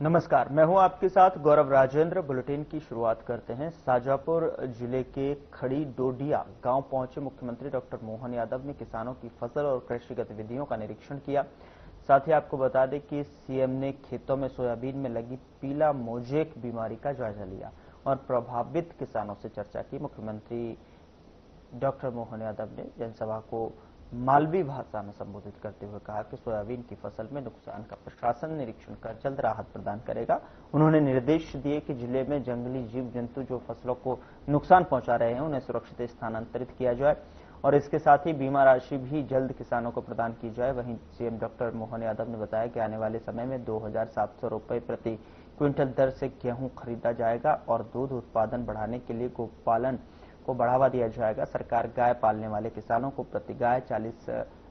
नमस्कार, मैं हूं आपके साथ गौरव राजेंद्र। बुलेटिन की शुरुआत करते हैं। शाजापुर जिले के खड़ी डोडिया गांव पहुंचे मुख्यमंत्री डॉक्टर मोहन यादव ने किसानों की फसल और कृषि गतिविधियों का निरीक्षण किया। साथ ही आपको बता दें कि सीएम ने खेतों में सोयाबीन में लगी पीला मोजेक बीमारी का जायजा लिया और प्रभावित किसानों से चर्चा की। मुख्यमंत्री डॉक्टर मोहन यादव ने जनसभा को मालवी भाषा में संबोधित करते हुए कहा कि सोयाबीन की फसल में नुकसान का प्रशासन निरीक्षण कर जल्द राहत प्रदान करेगा। उन्होंने निर्देश दिए कि जिले में जंगली जीव जंतु जो फसलों को नुकसान पहुंचा रहे हैं उन्हें सुरक्षित स्थानांतरित किया जाए और इसके साथ ही बीमा राशि भी जल्द किसानों को प्रदान की जाए। वहीं सीएम डॉक्टर मोहन यादव ने बताया कि आने वाले समय में 2,700 रुपए प्रति क्विंटल दर से गेहूं खरीदा जाएगा और दूध उत्पादन बढ़ाने के लिए गोपालन को बढ़ावा दिया जाएगा। सरकार गाय पालने वाले किसानों को प्रति गाय 40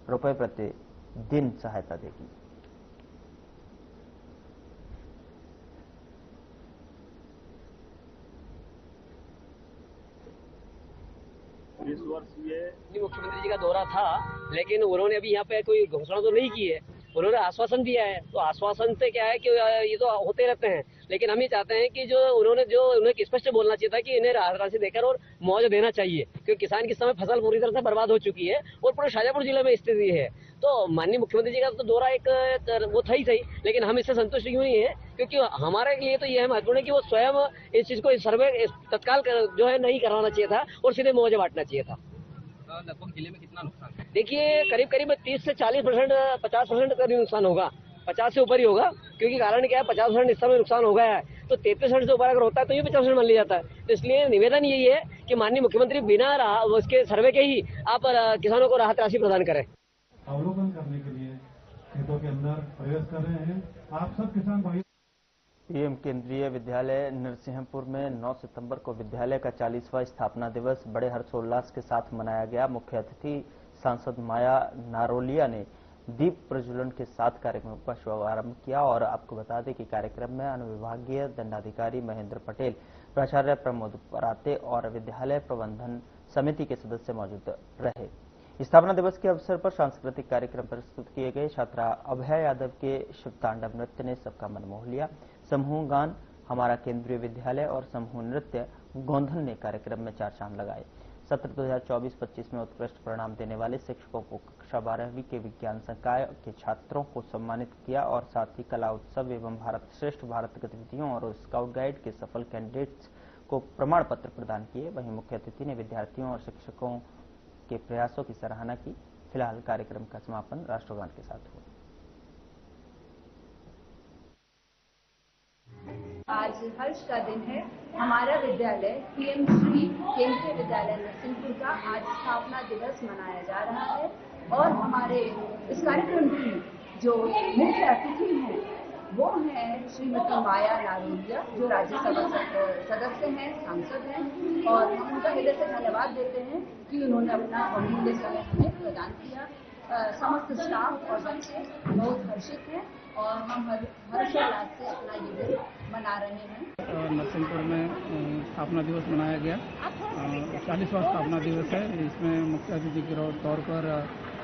रुपए प्रति दिन सहायता देगी। इस वर्ष ये मुख्यमंत्री जी का दौरा था, लेकिन उन्होंने अभी यहाँ पे कोई घोषणा तो नहीं की है। उन्होंने आश्वासन दिया है, तो आश्वासन से क्या है कि ये तो होते रहते हैं, लेकिन हम ये चाहते हैं कि जो उन्हें स्पष्ट बोलना चाहिए था कि इन्हें राहत राशि देकर और मुआवजा देना चाहिए, क्योंकि किसान की समय फसल पूरी तरह से बर्बाद हो चुकी है और पूरे शाजापुर जिले में स्थिति है। तो माननीय मुख्यमंत्री जी का तो दौरा एक वो था ही सही, लेकिन हम इससे संतुष्ट क्यों नहीं है, क्योंकि हमारे लिए तो ये है महत्वपूर्ण कि वो स्वयं इस चीज को सर्वे तत्काल जो है नहीं करवाना चाहिए था और सीधे मुआवजा बांटना चाहिए था। लगभग जिले में कितना नुकसान? देखिए करीब 30 से 40%, 50% का नुकसान होगा, 50 से ऊपर ही होगा, क्योंकि कारण क्या है 50% इस समय नुकसान हो गया है, तो 33% से ऊपर अगर होता है तो ये 50% मान लिया जाता है। तो इसलिए निवेदन यही है कि माननीय मुख्यमंत्री बिना उसके सर्वे के ही आप किसानों को राहत राशि प्रदान करें। अवलोकन करने के लिए खेतों के अंदर प्रवेश कर रहे हैं। आप सब किसान भाई। पीएम केंद्रीय विद्यालय नरसिंहपुर में 9 सितंबर को विद्यालय का 40वां स्थापना दिवस बड़े हर्षोल्लास के साथ मनाया गया। मुख्य अतिथि सांसद माया नारोलिया ने दीप प्रज्वलन के साथ कार्यक्रम का शुभारंभ किया और आपको बता दें कि कार्यक्रम में अनुविभागीय दंडाधिकारी महेंद्र पटेल, प्राचार्य प्रमोद पराते और विद्यालय प्रबंधन समिति के सदस्य मौजूद रहे। स्थापना दिवस के अवसर पर सांस्कृतिक कार्यक्रम प्रस्तुत किए गए। छात्रा अभय यादव के शिवतांडव नृत्य ने सबका मन मोह लिया। समूह गान हमारा केंद्रीय विद्यालय और समूह नृत्य गोंधन ने कार्यक्रम में चार चांद लगाए। सत्र 2024-25 में उत्कृष्ट परिणाम देने वाले शिक्षकों को कक्षा 12वीं के विज्ञान संकाय के छात्रों को सम्मानित किया और साथ ही कला उत्सव एवं भारत श्रेष्ठ भारत गतिविधियों और स्काउट गाइड के सफल कैंडिडेट्स को प्रमाण पत्र प्रदान किए। वहीं मुख्य अतिथि ने विद्यार्थियों और शिक्षकों के प्रयासों की सराहना की। फिलहाल कार्यक्रम का समापन राष्ट्रगान के साथ हुआ। आज हर्ष का दिन है। हमारा विद्यालय पीएम श्री केंद्रीय विद्यालय नरसिंहपुर का आज स्थापना दिवस मनाया जा रहा है और हमारे इस कार्यक्रम की जो मुख्य अतिथि हैं वो हैं श्रीमती माया नारोलिया, जो राज्यसभा सदस्य हैं, सांसद हैं, और हम उनका हृदय से धन्यवाद देते हैं कि उन्होंने अपना अमूल्य समय हमें प्रदान किया। समस्त स्टाफ और बच्चे बहुत हर्षित हैं और हम हर्षोल्लास से अपना ये दिन मना रहे हैं। नरसिंहपुर में स्थापना दिवस मनाया गया। 40वां स्थापना दिवस है। इसमें मुख्य अतिथि के तौर पर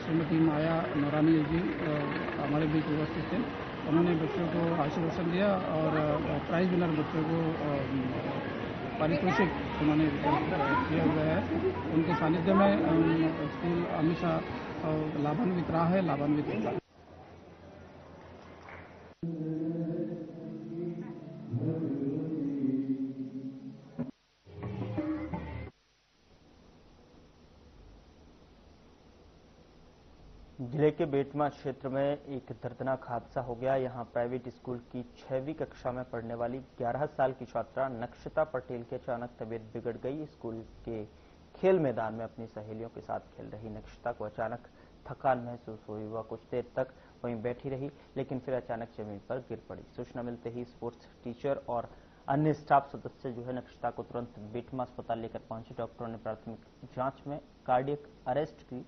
श्रीमती माया नौरानी जी हमारे बीच उपस्थित थे। उन्होंने बच्चों को आशीर्वचन दिया और प्राइज विनर बच्चों को पारितोषिक उन्होंने किया हुआ है। उनके सानिध्य में स्कूल हमेशा लाभान्वित रहा है, लाभान्वित होगा। जिले के बेटमा क्षेत्र में एक दर्दनाक हादसा हो गया। यहां प्राइवेट स्कूल की 6वीं कक्षा में पढ़ने वाली 11 साल की छात्रा नक्षता पटेल की अचानक तबीयत बिगड़ गई। स्कूल के खेल मैदान में अपनी सहेलियों के साथ खेल रही नक्षता को अचानक थकान महसूस हुई। वह कुछ देर तक वहीं बैठी रही, लेकिन फिर अचानक जमीन पर गिर पड़ी। सूचना मिलते ही स्पोर्ट्स टीचर और अन्य स्टाफ सदस्य जो है नक्षता को तुरंत बेटमा अस्पताल लेकर पहुंचे। डॉक्टरों ने प्राथमिक जांच में कार्डियक अरेस्ट की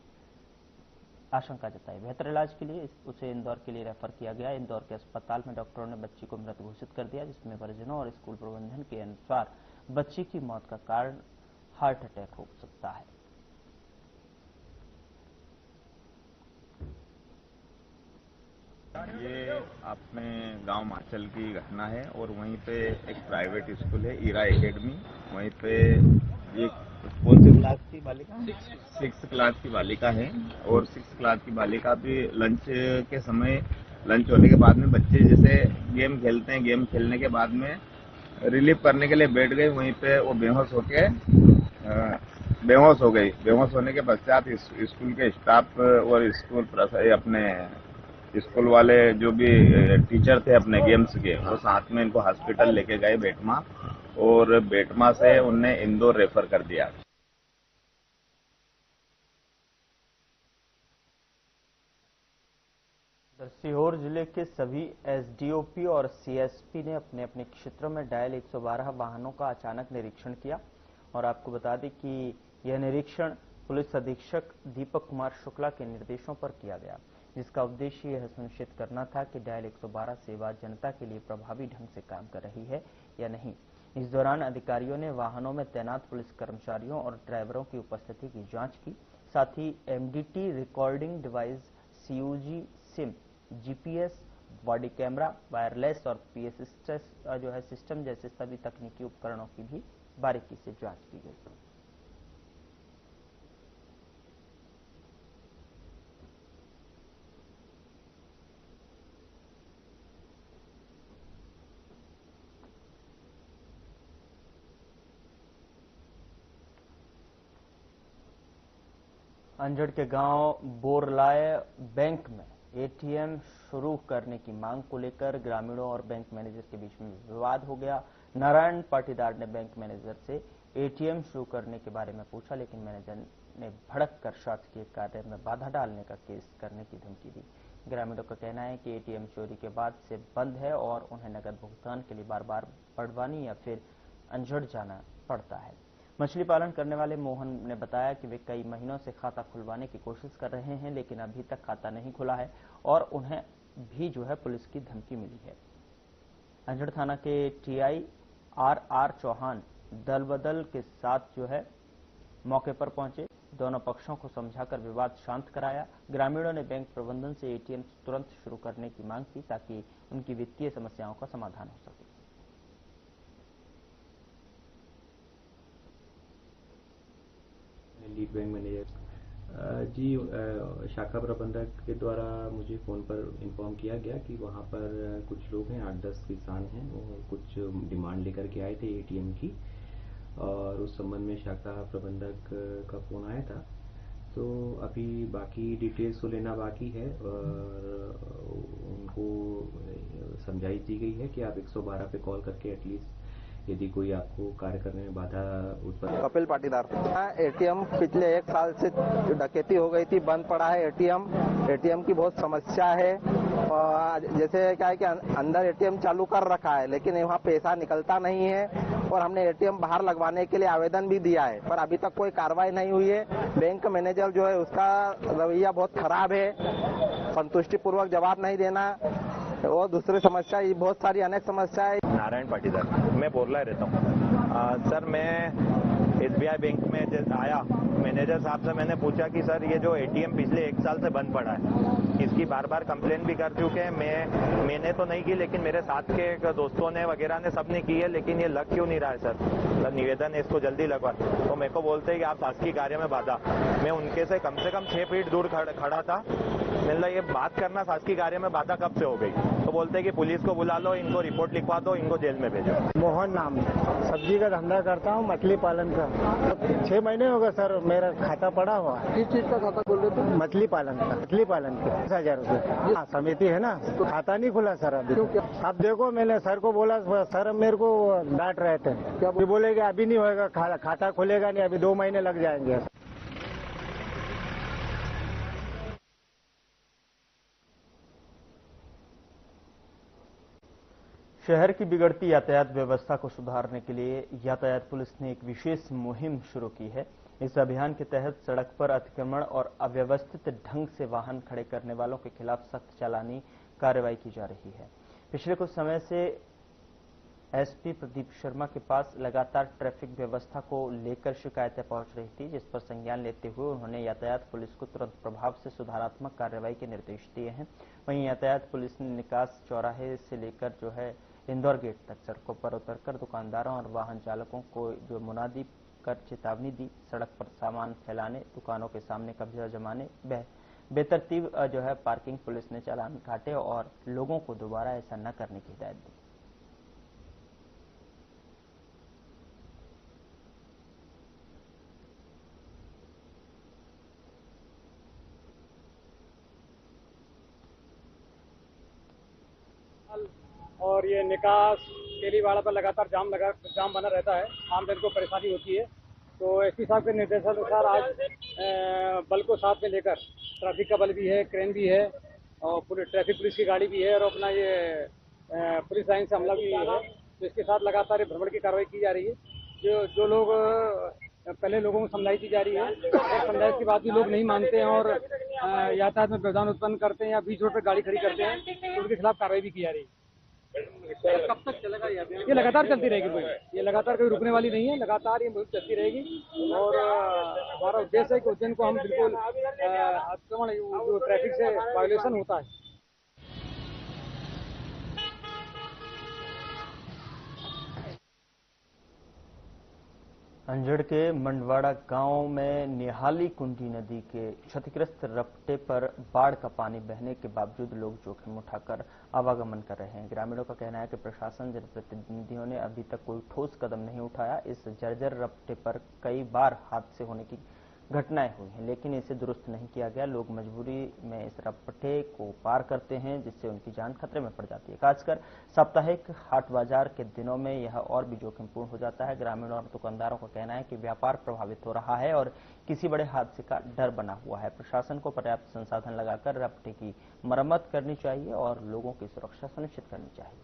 आशंका जताई। बेहतर इलाज के लिए उसे इंदौर के लिए रेफर किया गया। इंदौर के अस्पताल में डॉक्टरों ने बच्ची को मृत घोषित कर दिया, जिसमें परिजनों और स्कूल प्रबंधन के अनुसार बच्ची की मौत का कारण हार्ट अटैक हो सकता है। ये अपने गांव माचल की घटना है और वहीं पे एक प्राइवेट स्कूल है ईरा एकेडमी, वहीं पे ये कौन सी क्लास की बालिका, 6th क्लास की बालिका है और 6th क्लास की बालिका भी लंच के समय, लंच होने के बाद में बच्चे जैसे गेम खेलते हैं, गेम खेलने के बाद में रिलीफ करने के लिए बैठ गए, वहीं पे वो बेहोश हो गई। बेहोश होने के पश्चात स्कूल के स्टाफ और स्कूल वाले जो भी टीचर थे अपने गेम्स के, वो साथ में इनको हॉस्पिटल लेके गए बेटमा, और बेटमा से उन्हें इंदौर रेफर कर दिया। सीहोर जिले के सभी एसडीओपी और सीएसपी ने अपने अपने क्षेत्रों में डायल 112 वाहनों का अचानक निरीक्षण किया और आपको बता दें कि यह निरीक्षण पुलिस अधीक्षक दीपक कुमार शुक्ला के निर्देशों पर किया गया, जिसका उद्देश्य यह सुनिश्चित करना था कि डायल 112 सेवा जनता के लिए प्रभावी ढंग से काम कर रही है या नहीं। इस दौरान अधिकारियों ने वाहनों में तैनात पुलिस कर्मचारियों और ड्राइवरों की उपस्थिति की जांच की, साथ ही MDT recording device, CUG SIM, GPS, body camera, wireless और पीएस जो है सिस्टम जैसे सभी तकनीकी उपकरणों की भी बारीकी से जांच की गई। अंजड़ के गांव बोरलाय बैंक में एटीएम शुरू करने की मांग को लेकर ग्रामीणों और बैंक मैनेजर के बीच में विवाद हो गया। नारायण पाटीदार ने बैंक मैनेजर से एटीएम शुरू करने के बारे में पूछा, लेकिन मैनेजर ने भड़क कर शासकीय कार्य में बाधा डालने का केस करने की धमकी दी। ग्रामीणों का कहना है कि एटीएम चोरी के बाद से बंद है और उन्हें नकद भुगतान के लिए बार बार बड़वानी या फिर अंजड़ जाना पड़ता है। मछली पालन करने वाले मोहन ने बताया कि वे कई महीनों से खाता खुलवाने की कोशिश कर रहे हैं, लेकिन अभी तक खाता नहीं खुला है और उन्हें भी जो है पुलिस की धमकी मिली है। अंजड़ थाना के टीआई आर चौहान दल बदल के साथ जो है मौके पर पहुंचे, दोनों पक्षों को समझाकर विवाद शांत कराया। ग्रामीणों ने बैंक प्रबंधन से एटीएम तुरंत शुरू करने की मांग की ताकि उनकी वित्तीय समस्याओं का समाधान हो सके। लीड बैंक मैनेजर जी, शाखा प्रबंधक के द्वारा मुझे फ़ोन पर इन्फॉर्म किया गया कि वहाँ पर कुछ लोग हैं, 8-10 किसान हैं, वो कुछ डिमांड लेकर के आए थे एटीएम की, और उस संबंध में शाखा प्रबंधक का फ़ोन आया था। तो अभी बाकी डिटेल्स को लेना बाकी है और उनको समझाई दी गई है कि आप 112 पे कॉल करके एटलीस्ट यदि कोई आपको कार्य करने में बाधा उत्पन्न। कपिल पाटीदार, एटीएम पिछले 1 साल से डकैती हो गई थी, बंद पड़ा है एटीएम की बहुत समस्या है। और जैसे क्या है कि अंदर एटीएम चालू कर रखा है, लेकिन वहाँ पैसा निकलता नहीं है और हमने एटीएम बाहर लगवाने के लिए आवेदन भी दिया है, पर अभी तक कोई कार्रवाई नहीं हुई है। बैंक मैनेजर जो है उसका रवैया बहुत खराब है, संतुष्टिपूर्वक जवाब नहीं देना और दूसरी समस्या, बहुत सारी अनेक समस्याएं। नारायण पाटीदार, मैं बोरला रहता हूँ। सर, मैं एसबीआई बैंक में आया, मैनेजर साहब से मैंने पूछा कि सर ये जो एटीएम पिछले 1 साल से बंद पड़ा है, इसकी बार बार कंप्लेन भी कर चुके हैं। मैंने तो नहीं की, लेकिन मेरे साथ के दोस्तों ने वगैरह ने सबने की है, लेकिन ये लग क्यों नहीं रहा है सर? निवेदन है इसको जल्दी लगवा। तो मेरे को बोलते हैं कि आप शासकीय कार्य में बाधा। मैं उनके से कम 6 फीट दूर खड़ा था। मतलब ये बात करना शासकीय कार्य में बाधा कब से हो गई? तो बोलते हैं कि पुलिस को बुला लो, इनको रिपोर्ट लिखवा दो, इनको जेल में भेजो। मोहन नाम, सब्जी का धंधा करता हूँ, मछली पालन का। 6 महीने हो गए सर, मेरा खाता पड़ा हुआ। किस चीज का खाता खोल रहे थे? मछली पालन का। मछली पालन के 10,000 रुपये। हाँ, समिति है ना, तो खाता नहीं खुला सर अभी। अब देखो, मैंने सर को बोला, सर मेरे को डांट रहे थे, क्या बोले कि अभी नहीं होगा, खाता खुलेगा नहीं, अभी 2 महीने लग जाएंगे। शहर की बिगड़ती यातायात व्यवस्था को सुधारने के लिए यातायात पुलिस ने एक विशेष मुहिम शुरू की है। इस अभियान के तहत सड़क पर अतिक्रमण और अव्यवस्थित ढंग से वाहन खड़े करने वालों के खिलाफ सख्त चालानी कार्रवाई की जा रही है। पिछले कुछ समय से एसपी प्रदीप शर्मा के पास लगातार ट्रैफिक व्यवस्था को लेकर शिकायतें पहुंच रही थी, जिस पर संज्ञान लेते हुए उन्होंने यातायात पुलिस को तुरंत प्रभाव से सुधारात्मक कार्रवाई के निर्देश दिए हैं। वहीं यातायात पुलिस ने निकास चौराहे से लेकर जो है इंदौर गेट तक सड़कों पर उतरकर दुकानदारों और वाहन चालकों को जो मुनादी कर चेतावनी दी। सड़क पर सामान फैलाने, दुकानों के सामने कब्जा जमाने, बेतरतीब जो है पार्किंग पुलिस ने चालान काटे और लोगों को दोबारा ऐसा न करने की हिदायत दी। और ये निकास तेलीवाड़ा पर लगातार जाम बना रहता है, आम जन को परेशानी होती है। तो एसपी साहब के निर्देशानुसार आज बल को साथ में लेकर, ट्रैफिक का बल भी है, क्रेन भी है और पूरे ट्रैफिक पुलिस की गाड़ी भी है और अपना ये पुलिस लाइन से हमला भी है। तो इसके साथ लगातार भ्रमण की कार्रवाई की जा रही है। जो लोग पहले लोगों को समझाई की जा रही है, समझाइश के बाद भी लोग नहीं मानते हैं और यातायात में व्यवधान उत्पन्न करते हैं या बीच रोड पर गाड़ी खड़ी करते हैं, तो उनके खिलाफ कार्रवाई भी की जा रही है। कब तक चलेगा ये लगातार चलती रहेगी मुहिम, ये लगातार कोई रुकने वाली नहीं है, लगातार ये मुहिम चलती रहेगी। और हमारा उद्देश्य है कि उज्जैन को हम बिल्कुल आक्रमण जो ट्रैफिक से वायोलेशन होता है। अंजड़ के मंडवाड़ा गांव में निहाली कुंडी नदी के क्षतिग्रस्त रपटे पर बाढ़ का पानी बहने के बावजूद लोग जोखिम उठाकर आवागमन कर रहे हैं। ग्रामीणों का कहना है कि प्रशासन, जनप्रतिनिधियों ने अभी तक कोई ठोस कदम नहीं उठाया। इस जर्जर रपटे पर कई बार हादसे होने की घटनाएं हुई हैं, लेकिन इसे दुरुस्त नहीं किया गया। लोग मजबूरी में इस रपटे को पार करते हैं, जिससे उनकी जान खतरे में पड़ जाती है। खासकर साप्ताहिक हाट बाजार के दिनों में यह और भी जोखिमपूर्ण हो जाता है। ग्रामीणों और दुकानदारों का कहना है कि व्यापार प्रभावित हो रहा है और किसी बड़े हादसे का डर बना हुआ है। प्रशासन को पर्याप्त संसाधन लगाकर रपटे की मरम्मत करनी चाहिए और लोगों की सुरक्षा सुनिश्चित करनी चाहिए।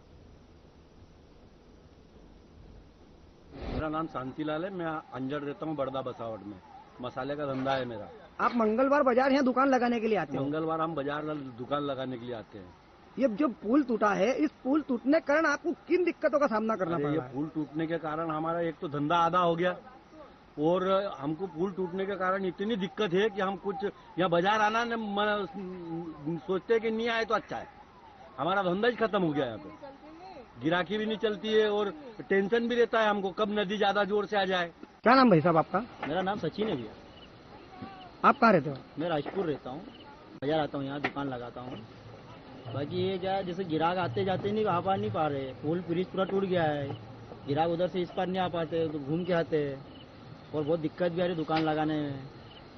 मेरा नाम शांतिलाल है, मैं अंजड़ रहता हूँ बड़दा बसावट में। मसाले का धंधा है मेरा। आप मंगलवार बाजार यहाँ दुकान लगाने के लिए आते हैं? मंगलवार हम बाजार दुकान लगाने के लिए आते हैं। ये जो पुल टूटा है, इस पुल टूटने के कारण आपको किन दिक्कतों का सामना करना पड़ रहा है? ये पुल टूटने के कारण हमारा एक तो धंधा आधा हो गया और हमको पुल टूटने के कारण इतनी दिक्कत है कि हम कुछ यहाँ बाजार आना सोचते हैं कि नहीं आए तो अच्छा है। हमारा धंधा ही खत्म हो गया यहाँ पे, गिराकी भी नहीं चलती है और टेंशन भी रहता है हमको कब नदी ज्यादा जोर से आ जाए। क्या नाम भाई साहब आपका? मेरा नाम सचिन है भैया। आप कहाँ रहते हो? मैं राजपुर रहता हूँ, बाजार आता हूँ, यहाँ दुकान लगाता हूँ। बाकी ये क्या है, जैसे गिराक आते जाते नहीं आ पा नहीं पा रहे, पुल ब्रिज पूरा टूट गया है, गिराक उधर से इस पार नहीं आ पाते तो घूम के आते हैं और बहुत दिक्कत भी आ रही दुकान लगाने में।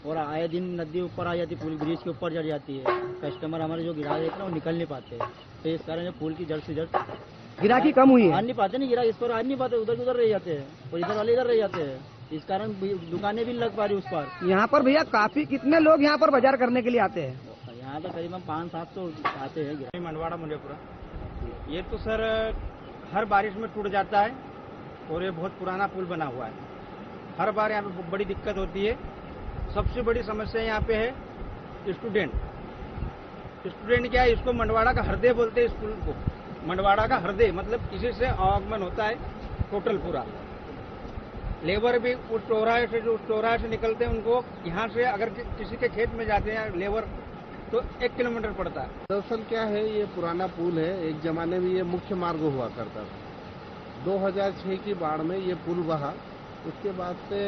और आए दिन नदी ऊपर आ जाती, पुल ब्रिज के ऊपर चढ़ जाती है, कस्टमर हमारे जो गिराक रहते हैं वो निकल नहीं पाते, तो इस कारण पुल की जड़ से जड़ गिराकी कम हुई है। आ नहीं पाते, नहीं गिराक इस पर आ नहीं पाते, उधर उधर रह जाते हैं और इधर वाले इधर रह जाते हैं, इस कारण दुकानें भी लग पा रही उस पर। यहाँ पर भैया काफी कितने लोग यहाँ पर बाजार करने के लिए आते हैं? यहाँ तो करीबन 500-700 आते हैं। मंडवाड़ा मुंडेपुरा, ये तो सर हर बारिश में टूट जाता है और ये बहुत पुराना पुल बना हुआ है, हर बार यहाँ पे बड़ी दिक्कत होती है। सबसे बड़ी समस्या यहाँ पे है स्टूडेंट क्या है, इसको मंडवाड़ा का हृदय बोलते हैं इस पुल को। मंडवाड़ा का हृदय मतलब इसी से आवागमन होता है टोटल पूरा। लेबर भी उस चौराहे से निकलते हैं, उनको यहाँ से अगर किसी के खेत में जाते हैं लेबर तो 1 किलोमीटर पड़ता है। दरअसल क्या है, ये पुराना पुल है, एक जमाने में ये मुख्य मार्ग हुआ करता था। 2006 की बाढ़ में ये पुल बहा, उसके बाद से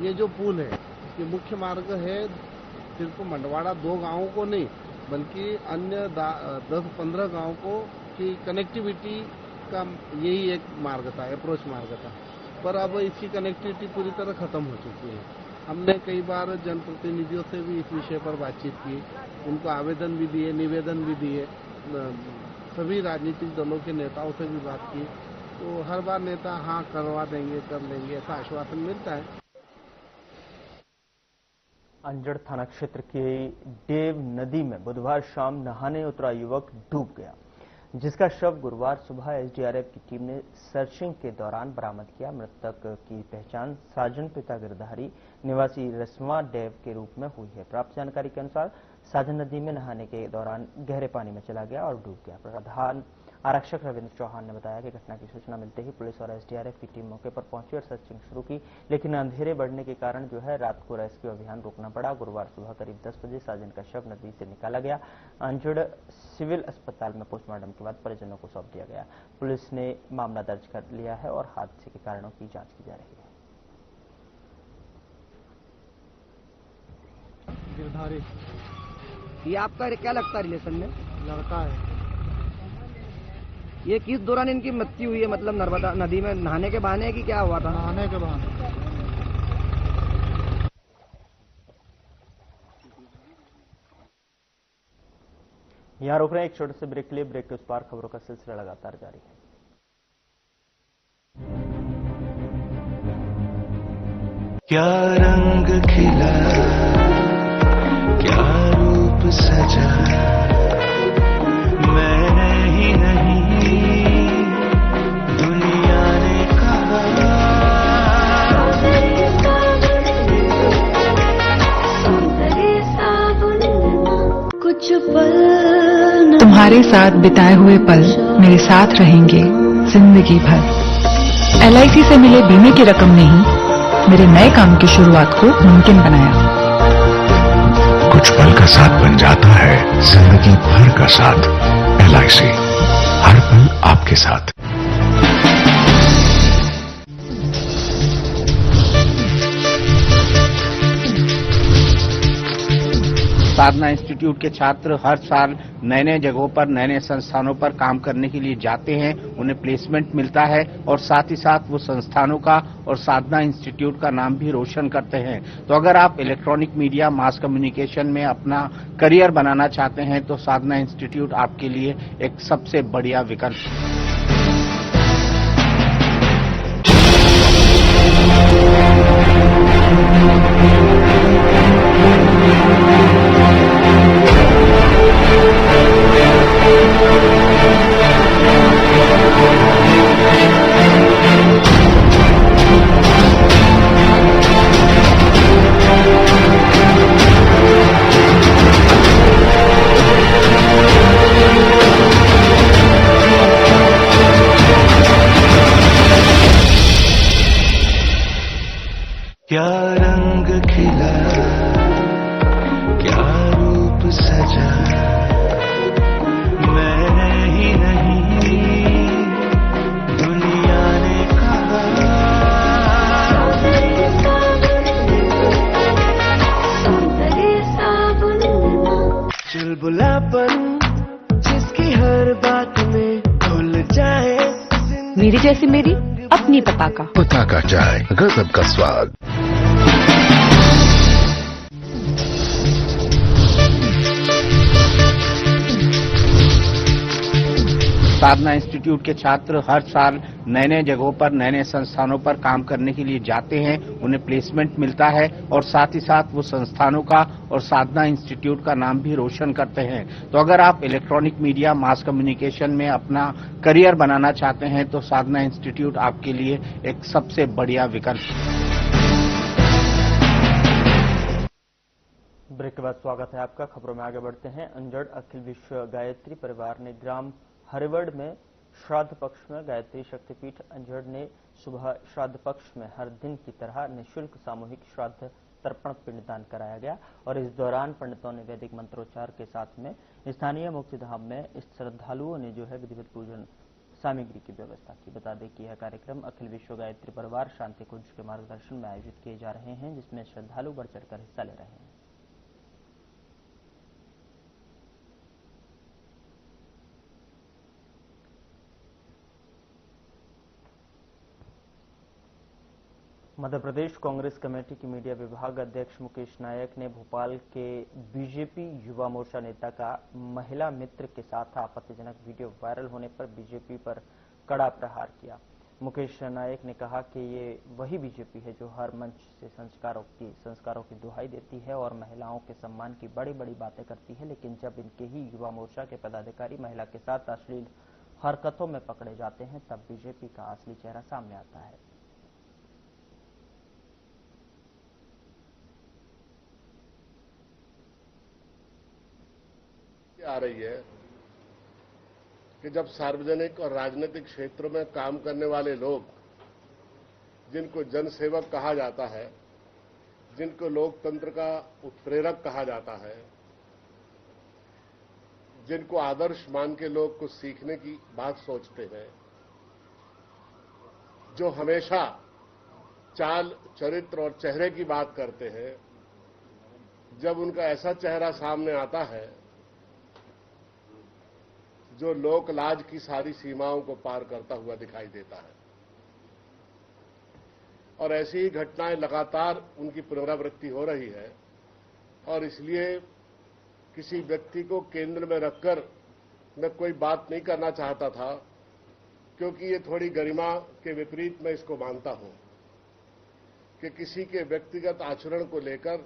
ये जो पुल है ये मुख्य मार्ग है, सिर्फ मंडवाड़ा 2 गांवों को नहीं बल्कि अन्य 10-15 गांवों को की कनेक्टिविटी का यही एक मार्ग था, अप्रोच मार्ग था। पर अब इसकी कनेक्टिविटी पूरी तरह खत्म हो चुकी है। हमने कई बार जनप्रतिनिधियों से भी इस विषय पर बातचीत की, उनको आवेदन भी दिए, निवेदन भी दिए, सभी राजनीतिक दलों के नेताओं से भी बात की, तो हर बार नेता हाँ करवा देंगे, कर लेंगे ऐसा आश्वासन मिलता है। अंजड़ थाना क्षेत्र की डेव नदी में बुधवार शाम नहाने उतरा युवक डूब गया, जिसका शव गुरुवार सुबह एसडीआरएफ की टीम ने सर्चिंग के दौरान बरामद किया। मृतक की पहचान साजन पिता गिरधारी निवासी रसवा डेव के रूप में हुई है। प्राप्त जानकारी के अनुसार साजन नदी में नहाने के दौरान गहरे पानी में चला गया और डूब गया। प्रधान आरक्षक रविंद्र चौहान ने बताया कि घटना की सूचना मिलते ही पुलिस और एसडीआरएफ की टीम मौके पर पहुंची और सर्चिंग शुरू की, लेकिन अंधेरे बढ़ने के कारण रात को रेस्क्यू अभियान रोकना पड़ा। गुरुवार सुबह करीब 10 बजे साजन का शव नदी से निकाला गया। अंजड़ सिविल अस्पताल में पोस्टमार्टम के बाद परिजनों को सौंप दिया गया। पुलिस ने मामला दर्ज कर लिया है और हादसे के कारणों की जांच की जा रही है। ये आपका क्या लगता है रिलेशन में? लड़का है। ये किस दौरान इनकी मृत्यु हुई है? मतलब नर्मदा नदी में नहाने के बहाने की क्या हुआ था? नहाने के बहाने। यहां रोक रहे हैं एक छोटे से ब्रेक के लिए। ब्रेक के उस पार खबरों का सिलसिला लगातार जारी है। क्या रंग खिला, क्या रूप सजा, मैंने ही नहीं दुनिया ने कहा। कुछ पल तुम्हारे साथ बिताए हुए पल मेरे साथ रहेंगे जिंदगी भर। LIC से मिले बीमे की रकम ने ही मेरे नए काम की शुरुआत को मुमकिन बनाया। कुछ पल का साथ बन जाता है जिंदगी भर का साथ। LIC, हर पल आपके साथ। साधना इंस्टीट्यूट के छात्र हर साल नए नए जगहों पर नए नए संस्थानों पर काम करने के लिए जाते हैं, उन्हें प्लेसमेंट मिलता है और साथ ही साथ वो संस्थानों का और साधना इंस्टीट्यूट का नाम भी रोशन करते हैं। तो अगर आप इलेक्ट्रॉनिक मीडिया मास कम्युनिकेशन में अपना करियर बनाना चाहते हैं तो साधना इंस्टीट्यूट आपके लिए एक सबसे बढ़िया विकल्प है। क्या रंग खिला, क्या रूप सजा, मैंने ही नहीं दुनिया ने कहा। चुलबुलापन जिसकी हर बात में भूल जाए। मेरी जैसी मेरी अपनी पताका। पताका चाय, गजब का स्वाद। साधना इंस्टीट्यूट के छात्र हर साल नए नए जगहों पर नए नए संस्थानों पर काम करने के लिए जाते हैं, उन्हें प्लेसमेंट मिलता है और साथ ही साथ वो संस्थानों का और साधना इंस्टीट्यूट का नाम भी रोशन करते हैं। तो अगर आप इलेक्ट्रॉनिक मीडिया मास कम्युनिकेशन में अपना करियर बनाना चाहते हैं तो साधना इंस्टीट्यूट आपके लिए एक सबसे बढ़िया विकल्प है। ब्रेक के बाद स्वागत है आपका। खबरों में आगे बढ़ते हैं। अंजड़ अखिल विश्व गायत्री परिवार ने ग्राम हरिवड़ में श्राद्ध पक्ष में गायत्री शक्तिपीठ अंजड़ ने सुबह श्राद्ध पक्ष में हर दिन की तरह निःशुल्क सामूहिक श्राद्ध तर्पण पिंडदान कराया गया और इस दौरान पंडितों ने वैदिक मंत्रोच्चार के साथ में स्थानीय मुक्तिधाम में श्रद्धालुओं ने विधिवत पूजन सामग्री की व्यवस्था की। बता दें कि यह कार्यक्रम अखिल विश्व गायत्री परिवार शांति कुंज के मार्गदर्शन में आयोजित किए जा रहे हैं, जिसमें श्रद्धालु बढ़ चढ़कर हिस्सा ले रहे हैं। मध्य प्रदेश कांग्रेस कमेटी की मीडिया विभाग अध्यक्ष मुकेश नायक ने भोपाल के बीजेपी युवा मोर्चा नेता का महिला मित्र के साथ आपत्तिजनक वीडियो वायरल होने पर बीजेपी पर कड़ा प्रहार किया। मुकेश नायक ने कहा कि ये वही बीजेपी है जो हर मंच से संस्कारों की दुहाई देती है और महिलाओं के सम्मान की बड़ी बड़ी बातें करती है, लेकिन जब इनके ही युवा मोर्चा के पदाधिकारी महिला के साथ अश्लील हरकतों में पकड़े जाते हैं तब बीजेपी का असली चेहरा सामने आता है। आ रही है कि जब सार्वजनिक और राजनीतिक क्षेत्रों में काम करने वाले लोग, जिनको जनसेवक कहा जाता है, जिनको लोकतंत्र का उत्प्रेरक कहा जाता है, जिनको आदर्श मान के लोग कुछ सीखने की बात सोचते हैं, जो हमेशा चाल, चरित्र और चेहरे की बात करते हैं, जब उनका ऐसा चेहरा सामने आता है जो लोक लाज की सारी सीमाओं को पार करता हुआ दिखाई देता है, और ऐसी ही घटनाएं लगातार उनकी पुनरावृत्ति हो रही है। और इसलिए किसी व्यक्ति को केंद्र में रखकर मैं कोई बात नहीं करना चाहता था, क्योंकि ये थोड़ी गरिमा के विपरीत मैं इसको मानता हूं कि किसी के व्यक्तिगत आचरण को लेकर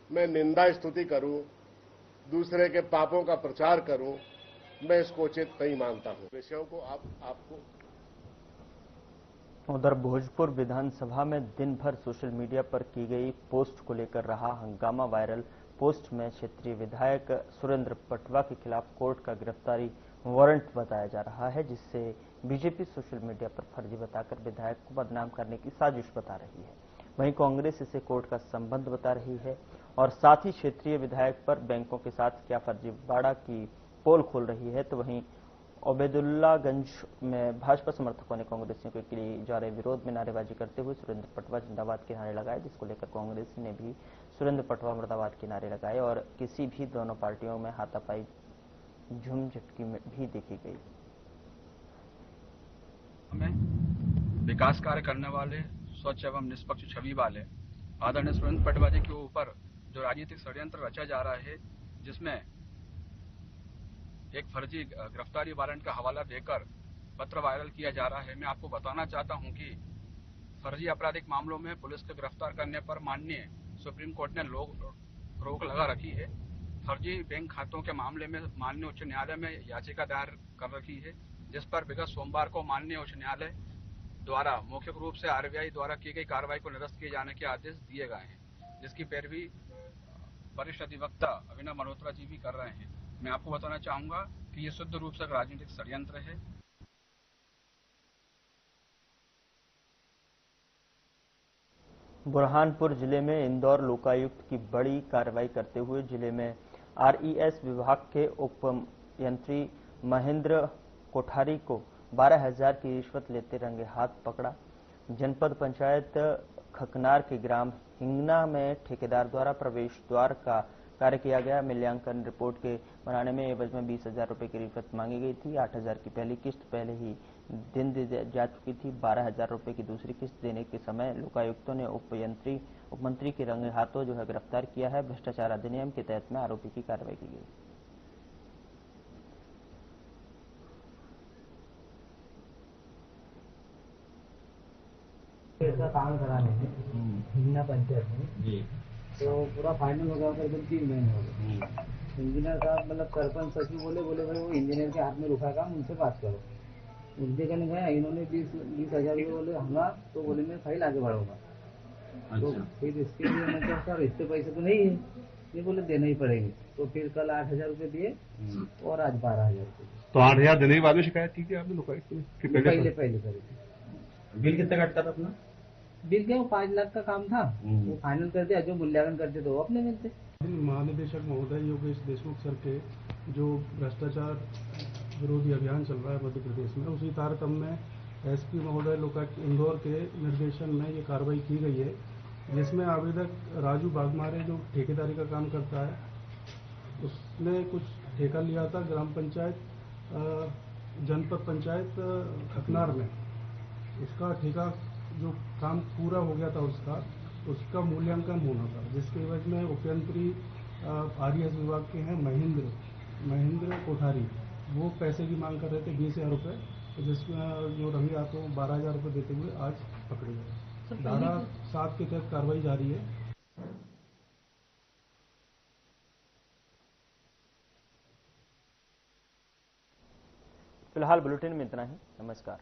मैं निंदा स्तुति करूं, दूसरे के पापों का प्रचार करूं, मैं इसको उचित नहीं मानता हूं। विषयों को आपको उधर भोजपुर विधानसभा में दिन भर सोशल मीडिया पर की गई पोस्ट को लेकर रहा हंगामा। वायरल पोस्ट में क्षेत्रीय विधायक सुरेंद्र पटवा के खिलाफ कोर्ट का गिरफ्तारी वारंट बताया जा रहा है, जिससे बीजेपी सोशल मीडिया पर फर्जी बताकर विधायक को बदनाम करने की साजिश बता रही है। वहीं कांग्रेस इसे कोर्ट का संबंध बता रही है और साथ ही क्षेत्रीय विधायक पर बैंकों के साथ क्या फर्जीवाड़ा की पोल खोल रही है। तो वहीं ओबेदुल्लागंज में भाजपा समर्थकों ने कांग्रेसियों के लिए जा रहे विरोध में नारेबाजी करते हुए सुरेंद्र पटवा जिंदाबाद के नारे लगाए, जिसको लेकर कांग्रेस ने भी सुरेंद्र पटवा मुर्दाबाद के नारे लगाए और किसी भी दोनों पार्टियों में हाथापाई झुमझटकी में भी देखी गई। हमें विकास कार्य करने वाले, स्वच्छ एवं निष्पक्ष छवि वाले आदरणीय सुरेंद्र पटवा जी के ऊपर जो राजनीतिक षड्यंत्र रचा जा रहा है, जिसमें एक फर्जी गिरफ्तारी वारंट का हवाला देकर पत्र वायरल किया जा रहा है। मैं आपको बताना चाहता हूं कि फर्जी आपराधिक मामलों में पुलिस को गिरफ्तार करने पर माननीय सुप्रीम कोर्ट ने रोक लगा रखी है। फर्जी बैंक खातों के मामले में माननीय उच्च न्यायालय में याचिका दायर कर रखी है, जिस पर विगत सोमवार को माननीय उच्च न्यायालय द्वारा मौखिक रूप से आरबीआई द्वारा की गई कार्रवाई को निरस्त किए जाने के आदेश दिए गए हैं, जिसकी पैरवी वरिष्ठ अधिवक्ता अभिनव मल्होत्रा जी भी कर रहे हैं। मैं आपको बताना चाहूंगा कि ये शुद्ध रूप से राजनीतिक षड्यंत्र है। बुरहानपुर जिले में इंदौर लोकायुक्त की बड़ी कार्रवाई करते हुए जिले में आरईएस विभाग के उपयंत्री महेंद्र कोठारी को 12,000 की रिश्वत लेते रंगे हाथ पकड़ा। जनपद पंचायत खकनार के ग्राम हिंगना में ठेकेदार द्वारा प्रवेश द्वार का कार्य किया गया। मूल्यांकन रिपोर्ट के बनाने में एवज में 20,000 रुपए की रिश्वत मांगी गई थी। 8,000 की पहली किस्त पहले ही दिन दी जा चुकी थी। 12,000 रुपए की दूसरी किस्त देने के समय लोकायुक्तों ने उपमंत्री के रंगे हाथों जो है गिरफ्तार किया है। भ्रष्टाचार अधिनियम के तहत में आरोपी की कार्रवाई की गई। ऐसा काम कराने में हिंगना पंचायत में जी, तो पूरा फाइनल हो गया, करीबन 3 महीने हो गए। इंजीनियर साहब मतलब सरपंच सचिव बोले भाई वो इंजीनियर के हाथ में रुका काम, उनसे बात करो। उनके कहने गया, इन्होंने 20,000 रुपये बोले हंगा, तो बोले मैं फाइल आगे बढ़ाऊंगा। तो फिर इसके लिए मतलब सर इतने पैसे तो नहीं है, ये बोले देना ही पड़ेंगे। तो फिर कल 8,000 रुपये दिए और आज 12,000 रुपये। तो 8,000 देने के बाद में शिकायत की थी आपने लोकायुक्त में? पहले करी थी। बिल कितना कटता था अपना? बिल क्या, वो 5 लाख का काम था, वो फाइनल कर दिया। जो मूल्यांकन करते थे वो अपने मिलते। महानिदेशक महोदय योगेश देशमुख सर के जो भ्रष्टाचार विरोधी अभियान चल रहा है मध्य प्रदेश में, उसी तारतम्य में एसपी महोदय लोकायुक्त इंदौर के निर्देशन में ये कार्रवाई की गई है, जिसमें आवेदक राजू बागमारे जो ठेकेदारी का काम करता है, उसने कुछ ठेका लिया था ग्राम पंचायत जनपद पंचायत खकनार में। उसका ठेका जो काम पूरा हो गया था उसका मूल्यांकन होना था, जिसके एवज में उपयंत्री आरईएस विभाग के हैं महेंद्र कोठारी, वो पैसे की मांग कर रहे थे 20,000 रुपये, तो जिसमें जो रंगे हाथों 12,000 रुपये देते हुए आज पकड़े गए। धारा 7 के तहत कार्रवाई जारी है। फिलहाल बुलेटिन में इतना ही। नमस्कार।